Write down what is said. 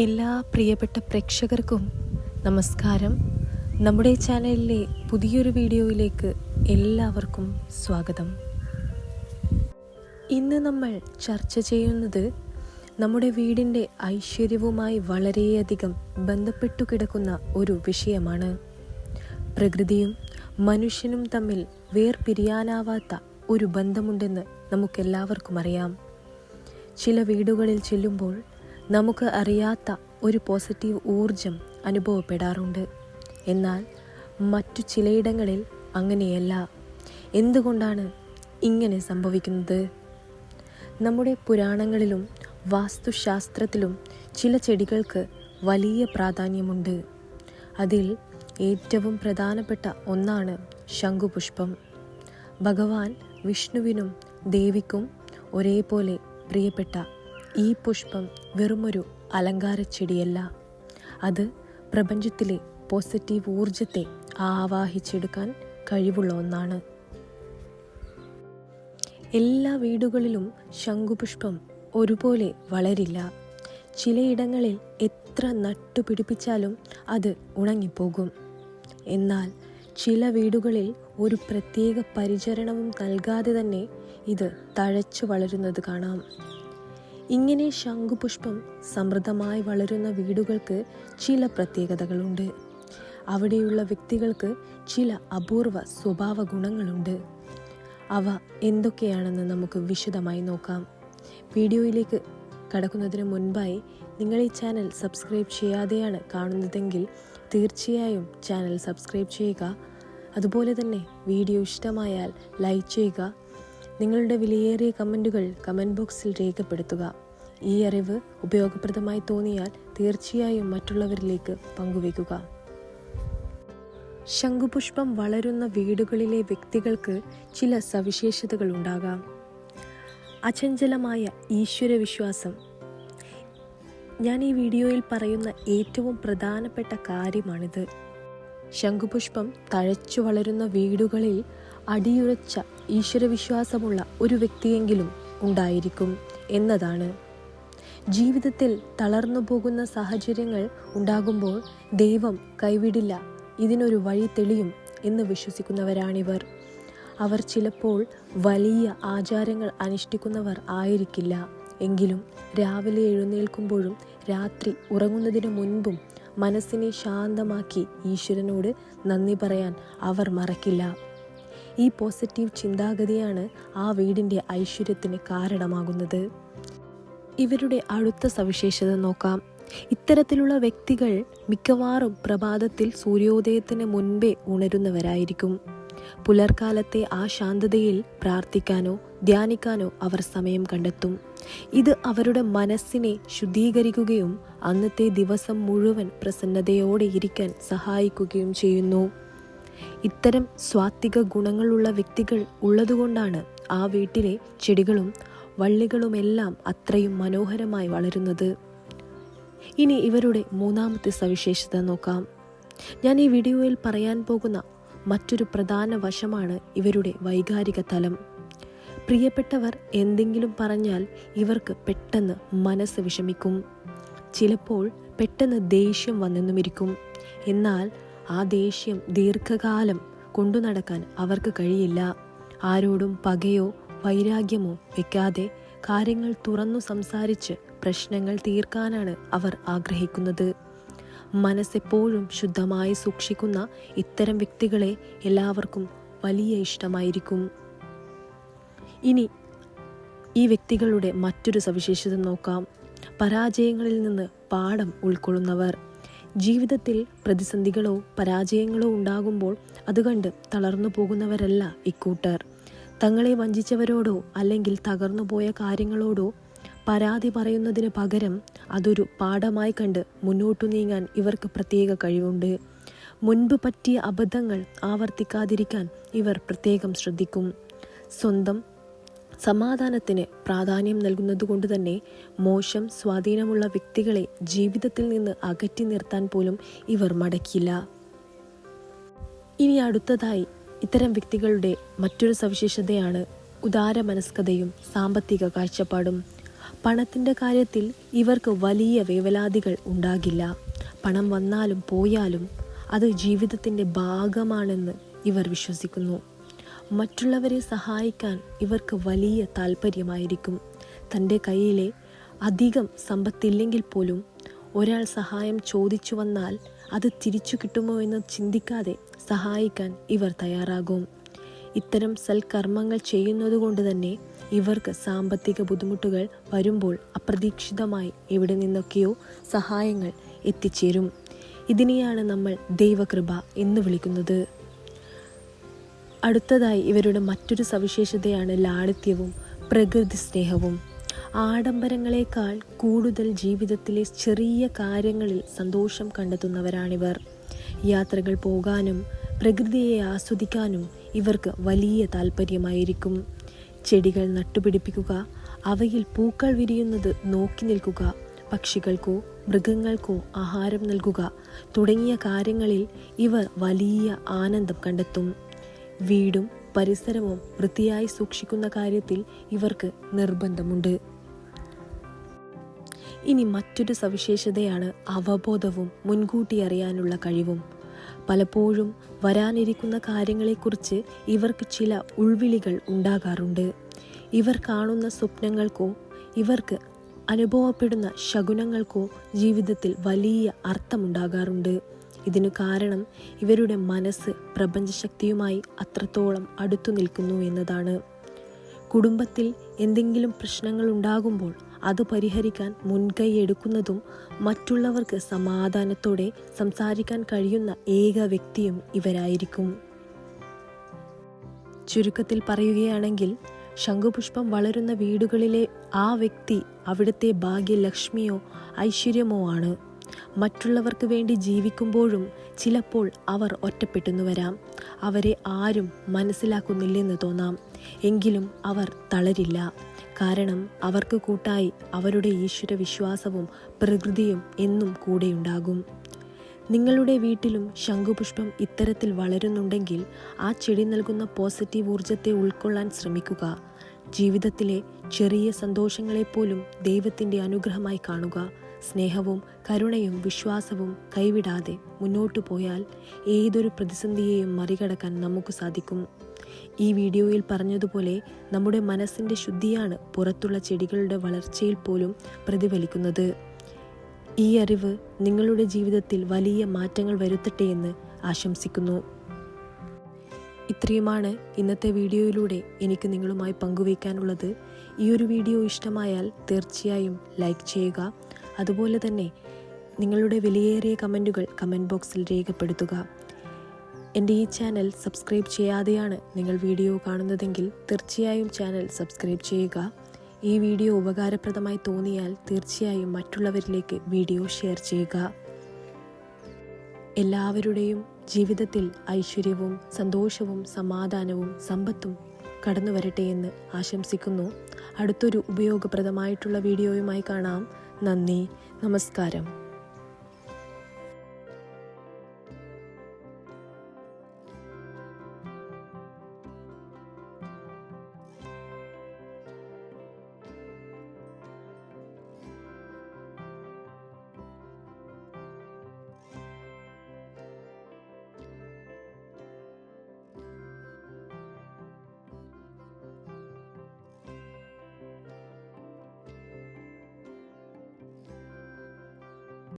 എല്ലാ പ്രിയപ്പെട്ട പ്രേക്ഷകർക്കും നമസ്കാരം. നമ്മുടെ ചാനലിലെ പുതിയൊരു വീഡിയോയിലേക്ക് എല്ലാവർക്കും സ്വാഗതം. ഇന്ന് നമ്മൾ ചർച്ച ചെയ്യുന്നത് നമ്മുടെ വീടിൻ്റെ ഐശ്വര്യവുമായി വളരെയധികം ബന്ധപ്പെട്ടു കിടക്കുന്ന ഒരു വിഷയമാണ്. പ്രകൃതിയും മനുഷ്യനും തമ്മിൽ വേർപിരിയാനാവാത്ത ഒരു ബന്ധമുണ്ടെന്ന് നമുക്കെല്ലാവർക്കും അറിയാം. ചില വീടുകളിൽ ചെല്ലുമ്പോൾ നമുക്ക് അറിയാത്ത ഒരു പോസിറ്റീവ് ഊർജം അനുഭവപ്പെടാറുണ്ട്. എന്നാൽ മറ്റു ചിലയിടങ്ങളിൽ അങ്ങനെയല്ല. എന്തുകൊണ്ടാണ് ഇങ്ങനെ സംഭവിക്കുന്നത്? നമ്മുടെ പുരാണങ്ങളിലും വാസ്തുശാസ്ത്രത്തിലും ചില ചെടികൾക്ക് വലിയ പ്രാധാന്യമുണ്ട്. അതിൽ ഏറ്റവും പ്രധാനപ്പെട്ട ഒന്നാണ് ശംഖുപുഷ്പം. ഭഗവാൻ വിഷ്ണുവിനും ദേവിക്കും ഒരേപോലെ പ്രിയപ്പെട്ട ഈ പുഷ്പം വെറുമൊരു അലങ്കാര ചെടിയല്ല. അത് പ്രപഞ്ചത്തിലെ പോസിറ്റീവ് ഊർജത്തെ ആവാഹിച്ചെടുക്കാൻ കഴിവുള്ള ഒന്നാണ്. എല്ലാ വീടുകളിലും ശംഖുപുഷ്പം ഒരുപോലെ വളരില്ല. ചിലയിടങ്ങളിൽ എത്ര നട്ടുപിടിപ്പിച്ചാലും അത് ഉണങ്ങിപ്പോകും. എന്നാൽ ചില വീടുകളിൽ ഒരു പ്രത്യേക പരിചരണവും നൽകാതെ തന്നെ ഇത് തഴച്ചു വളരുന്നത് കാണാം. ഇങ്ങനെ ശംഖുപുഷ്പം സമൃദ്ധമായി വളരുന്ന വീടുകൾക്ക് ചില പ്രത്യേകതകളുണ്ട്. അവിടെയുള്ള വ്യക്തികൾക്ക് ചില അപൂർവ സ്വഭാവ ഗുണങ്ങളുണ്ട്. അവ എന്തൊക്കെയാണെന്ന് നമുക്ക് വിശദമായി നോക്കാം. വീഡിയോയിലേക്ക് കടക്കുന്നതിന് മുൻപായി നിങ്ങൾ ഈ ചാനൽ സബ്സ്ക്രൈബ് ചെയ്യാതെയാണ് കാണുന്നതെങ്കിൽ തീർച്ചയായും ചാനൽ സബ്സ്ക്രൈബ് ചെയ്യുക. അതുപോലെ തന്നെ വീഡിയോ ഇഷ്ടമായാൽ ലൈക്ക് ചെയ്യുക. നിങ്ങളുടെ വിലയേറിയ കമൻറ്റുകൾ കമൻറ്റ് ബോക്സിൽ രേഖപ്പെടുത്തുക. ഈ അറിവ് ഉപയോഗപ്രദമായി തോന്നിയാൽ തീർച്ചയായും മറ്റുള്ളവരിലേക്ക് പങ്കുവയ്ക്കുക. ശംഖുപുഷ്പം വളരുന്ന വീടുകളിലെ വ്യക്തികൾക്ക് ചില സവിശേഷതകൾ ഉണ്ടാകാം. അചഞ്ചലമായ ഈശ്വരവിശ്വാസം. ഞാൻ ഈ വീഡിയോയിൽ പറയുന്ന ഏറ്റവും പ്രധാനപ്പെട്ട കാര്യമാണിത്. ശംഖുപുഷ്പം തഴച്ചു വളരുന്ന വീടുകളിൽ അടിയുറച്ച ഈശ്വരവിശ്വാസമുള്ള ഒരു വ്യക്തിയെങ്കിലും ഉണ്ടായിരിക്കും എന്നതാണ്. ജീവിതത്തിൽ തളർന്നു പോകുന്ന സാഹചര്യങ്ങൾ ഉണ്ടാകുമ്പോൾ ദൈവം കൈവിടില്ല, ഇതിനൊരു വഴി തെളിയും എന്ന് വിശ്വസിക്കുന്നവരാണിവർ. അവർ ചിലപ്പോൾ വലിയ ആചാരങ്ങൾ അനുഷ്ഠിക്കുന്നവർ ആയിരിക്കില്ല. എങ്കിലും രാവിലെ എഴുന്നേൽക്കുമ്പോഴും രാത്രി ഉറങ്ങുന്നതിന് മുൻപും മനസ്സിനെ ശാന്തമാക്കി ഈശ്വരനോട് നന്ദി പറയാൻ അവർ മറക്കില്ല. ഈ പോസിറ്റീവ് ചിന്താഗതിയാണ് ആ വീടിൻ്റെ ഐശ്വര്യത്തിന് കാരണമാകുന്നത്. ഇവരുടെ അടുത്ത സവിശേഷത നോക്കാം. ഇത്തരത്തിലുള്ള വ്യക്തികൾ മിക്കവാറും പ്രഭാതത്തിൽ സൂര്യോദയത്തിന് മുൻപേ ഉണരുന്നവരായിരിക്കും. പുലർക്കാലത്തെ ആ ശാന്തതയിൽ പ്രാർത്ഥിക്കാനോ ധ്യാനിക്കാനോ അവർ സമയം കണ്ടെത്തും. ഇത് അവരുടെ മനസ്സിനെ ശുദ്ധീകരിക്കുകയും അന്നത്തെ ദിവസം മുഴുവൻ പ്രസന്നതയോടെ ഇരിക്കാൻ സഹായിക്കുകയും ചെയ്യുന്നു. ഇത്തരം സ്വാത്വിക ഗുണങ്ങളുള്ള വ്യക്തികൾ ഉള്ളതുകൊണ്ടാണ് ആ വീട്ടിലെ ചെടികളും വള്ളികളുമെല്ലാം അത്രയും മനോഹരമായി വളരുന്നത്. ഇനി ഇവരുടെ മൂന്നാമത്തെ സവിശേഷത നോക്കാം. ഞാൻ ഈ വീഡിയോയിൽ പറയാൻ പോകുന്ന മറ്റൊരു പ്രധാന വശമാണ് ഇവരുടെ വൈകാരിക തലം. പ്രിയപ്പെട്ടവർ എന്തെങ്കിലും പറഞ്ഞാൽ ഇവർക്ക് പെട്ടെന്ന് മനസ്സ് വിഷമിക്കും. ചിലപ്പോൾ പെട്ടെന്ന് ദേഷ്യം വന്നെന്നുമിരിക്കും. എന്നാൽ ആ ദേഷ്യം ദീർഘകാലം കൊണ്ടു നടക്കാൻ അവർക്ക് കഴിയില്ല. ആരോടും പകയോ വൈരാഗ്യമോ വെക്കാതെ കാര്യങ്ങൾ തുറന്നു സംസാരിച്ച് പ്രശ്നങ്ങൾ തീർക്കാനാണ് അവർ ആഗ്രഹിക്കുന്നത്. മനസ്സെപ്പോഴും ശുദ്ധമായി സൂക്ഷിക്കുന്ന ഇത്തരം വ്യക്തികളെ എല്ലാവർക്കും വലിയ ഇഷ്ടമായിരിക്കും. ഇനി ഈ വ്യക്തികളുടെ മറ്റൊരു സവിശേഷത നോക്കാം. പരാജയങ്ങളിൽ നിന്ന് പാഠം ഉൾക്കൊള്ളുന്നവർ. ജീവിതത്തിൽ പ്രതിസന്ധികളോ പരാജയങ്ങളോ ഉണ്ടാകുമ്പോൾ അതുകണ്ട് തളർന്നു പോകുന്നവരല്ല ഇക്കൂട്ടർ. തങ്ങളെ വഞ്ചിച്ചവരോടോ അല്ലെങ്കിൽ തകർന്നുപോയ കാര്യങ്ങളോടോ പരാതി പറയുന്നതിന് പകരം അതൊരു പാഠമായി കണ്ട് മുന്നോട്ടു നീങ്ങാൻ ഇവർക്ക് പ്രത്യേക കഴിവുണ്ട്. മുൻപ് പറ്റിയ അബദ്ധങ്ങൾ ആവർത്തിക്കാതിരിക്കാൻ ഇവർ പ്രത്യേകം ശ്രദ്ധിക്കും. സ്വന്തം സമാധാനത്തിന് പ്രാധാന്യം നൽകുന്നതുകൊണ്ട് തന്നെ മോശം സ്വാധീനമുള്ള വ്യക്തികളെ ജീവിതത്തിൽ നിന്ന് അകറ്റി നിർത്താൻ പോലും ഇവർ മടക്കില്ല. ഇനി അടുത്തതായി ഇത്തരം വ്യക്തികളുടെ മറ്റൊരു സവിശേഷതയാണ് ഉദാരമനസ്കതയും സാമ്പത്തിക കാഴ്ചപ്പാടും. പണത്തിൻ്റെ കാര്യത്തിൽ ഇവർക്ക് വലിയ വേവലാതികൾ ഉണ്ടാകില്ല. പണം വന്നാലും പോയാലും അത് ജീവിതത്തിൻ്റെ ഭാഗമാണെന്ന് ഇവർ വിശ്വസിക്കുന്നു. മറ്റുള്ളവരെ സഹായിക്കാൻ ഇവർക്ക് വലിയ താല്പര്യമായിരിക്കും. തൻ്റെ കയ്യിലെ അധികം സമ്പത്തില്ലെങ്കിൽ പോലും ഒരാൾ സഹായം ചോദിച്ചു വന്നാൽ അത് തിരിച്ചു കിട്ടുമോ എന്ന് ചിന്തിക്കാതെ സഹായിക്കാൻ ഇവർ തയ്യാറാകും. ഇത്തരം സൽക്കർമ്മങ്ങൾ ചെയ്യുന്നതുകൊണ്ട് തന്നെ ഇവർക്ക് സാമ്പത്തിക ബുദ്ധിമുട്ടുകൾ വരുമ്പോൾ അപ്രതീക്ഷിതമായി എവിടെ നിന്നൊക്കെയോ സഹായങ്ങൾ എത്തിച്ചേരും. ഇതിനെയാണ് നമ്മൾ ദൈവകൃപ എന്ന് വിളിക്കുന്നത്. അടുത്തതായി ഇവരുടെ മറ്റൊരു സവിശേഷതയാണ് ലാളിത്യവും പ്രകൃതി സ്നേഹവും. ആഡംബരങ്ങളെക്കാൾ കൂടുതൽ ജീവിതത്തിലെ ചെറിയ കാര്യങ്ങളിൽ സന്തോഷം കണ്ടെത്തുന്നവരാണിവർ. യാത്രകൾ പോകാനും പ്രകൃതിയെ ആസ്വദിക്കാനും ഇവർക്ക് വലിയ താല്പര്യമായിരിക്കും. ചെടികൾ നട്ടുപിടിപ്പിക്കുക, അവയിൽ പൂക്കൾ വിരിയുന്നത് നോക്കി നിൽക്കുക, പക്ഷികൾക്കോ മൃഗങ്ങൾക്കോ ആഹാരം നൽകുക തുടങ്ങിയ കാര്യങ്ങളിൽ ഇവർ വലിയ ആനന്ദം കണ്ടെത്തും. വീടും പരിസരവും വൃത്തിയായി സൂക്ഷിക്കുന്ന കാര്യത്തിൽ ഇവർക്ക് നിർബന്ധമുണ്ട്. ഇനി മറ്റൊരു സവിശേഷതയാണ് അവബോധവും മുൻകൂട്ടി അറിയാനുള്ള കഴിവും. പലപ്പോഴും വരാനിരിക്കുന്ന കാര്യങ്ങളെക്കുറിച്ച് ഇവർക്ക് ചില ഉൾവിളികൾ ഉണ്ടാകാറുണ്ട്. ഇവർ കാണുന്ന സ്വപ്നങ്ങൾക്കോ ഇവർക്ക് അനുഭവപ്പെടുന്ന ശകുനങ്ങൾക്കോ ജീവിതത്തിൽ വലിയ അർത്ഥമുണ്ടാകാറുണ്ട്. ഇതിനു കാരണം ഇവരുടെ മനസ്സ് പ്രപഞ്ചശക്തിയുമായി അത്രത്തോളം അടുത്തു നിൽക്കുന്നു എന്നതാണ്. കുടുംബത്തിൽ എന്തെങ്കിലും പ്രശ്നങ്ങൾ ഉണ്ടാകുമ്പോൾ അത് പരിഹരിക്കാൻ മുൻകൈ എടുക്കുന്നതും മറ്റുള്ളവർക്ക് സമാധാനത്തോടെ സംസാരിക്കാൻ കഴിയുന്ന ഏക വ്യക്തിയും ഇവരായിരിക്കും. ചുരുക്കത്തിൽ പറയുകയാണെങ്കിൽ ശംഖുപുഷ്പം വളരുന്ന വീടുകളിലെ ആ വ്യക്തി അവിടുത്തെ ഭാഗ്യലക്ഷ്മിയോ ഐശ്വര്യമോ ആണ്. മറ്റുള്ളവർക്ക് വേണ്ടി ജീവിക്കുമ്പോഴും ചിലപ്പോൾ അവർ ഒറ്റപ്പെട്ടെന്നു വരാം. അവരെ ആരും മനസ്സിലാക്കുന്നില്ലെന്ന് തോന്നാം. എങ്കിലും അവർ തളരില്ല. കാരണം അവർക്ക് കൂട്ടായി അവരുടെ ഈശ്വര വിശ്വാസവും പ്രകൃതിയും എന്നും കൂടെയുണ്ടാകും. നിങ്ങളുടെ വീട്ടിലും ശംഖുപുഷ്പം ഇത്തരത്തിൽ വളരുന്നുണ്ടെങ്കിൽ ആ ചെടി നൽകുന്ന പോസിറ്റീവ് ഊർജത്തെ ഉൾക്കൊള്ളാൻ ശ്രമിക്കുക. ജീവിതത്തിലെ ചെറിയ സന്തോഷങ്ങളെപ്പോലും ദൈവത്തിൻ്റെ അനുഗ്രഹമായി കാണുക. സ്നേഹവും കരുണയും വിശ്വാസവും കൈവിടാതെ മുന്നോട്ടു പോയാൽ ഏതൊരു പ്രതിസന്ധിയെയും മറികടക്കാൻ നമുക്ക് സാധിക്കും. ഈ വീഡിയോയിൽ പറഞ്ഞതുപോലെ നമ്മുടെ മനസ്സിൻ്റെ ശുദ്ധിയാണ് പുറത്തുള്ള ചെടികളുടെ വളർച്ചയിൽ പോലും പ്രതിഫലിക്കുന്നത്. ഈ അറിവ് നിങ്ങളുടെ ജീവിതത്തിൽ വലിയ മാറ്റങ്ങൾ വരുത്തട്ടെ എന്ന് ആശംസിക്കുന്നു. ഇത്രയുമാണ് ഇന്നത്തെ വീഡിയോയിലൂടെ എനിക്ക് നിങ്ങളുമായി പങ്കുവയ്ക്കാനുള്ളത്. ഈ ഒരു വീഡിയോ ഇഷ്ടമായാൽ തീർച്ചയായും ലൈക്ക് ചെയ്യുക. അതുപോലെ തന്നെ നിങ്ങളുടെ വിലയേറിയ കമൻറ്റുകൾ കമൻറ്റ് ബോക്സിൽ രേഖപ്പെടുത്തുക. എൻ്റെ ഈ ചാനൽ സബ്സ്ക്രൈബ് ചെയ്യാതെയാണ് നിങ്ങൾ വീഡിയോ കാണുന്നതെങ്കിൽ തീർച്ചയായും ചാനൽ സബ്സ്ക്രൈബ് ചെയ്യുക. ഈ വീഡിയോ ഉപകാരപ്രദമായി തോന്നിയാൽ തീർച്ചയായും മറ്റുള്ളവരിലേക്ക് വീഡിയോ ഷെയർ ചെയ്യുക. എല്ലാവരുടെയും ജീവിതത്തിൽ ഐശ്വര്യവും സന്തോഷവും സമാധാനവും സമ്പത്തും കടന്നു വരട്ടെ എന്ന് ആശംസിക്കുന്നു. അടുത്തൊരു ഉപയോഗപ്രദമായിട്ടുള്ള വീഡിയോയുമായി കാണാം. നന്ദി, നമസ്കാരം.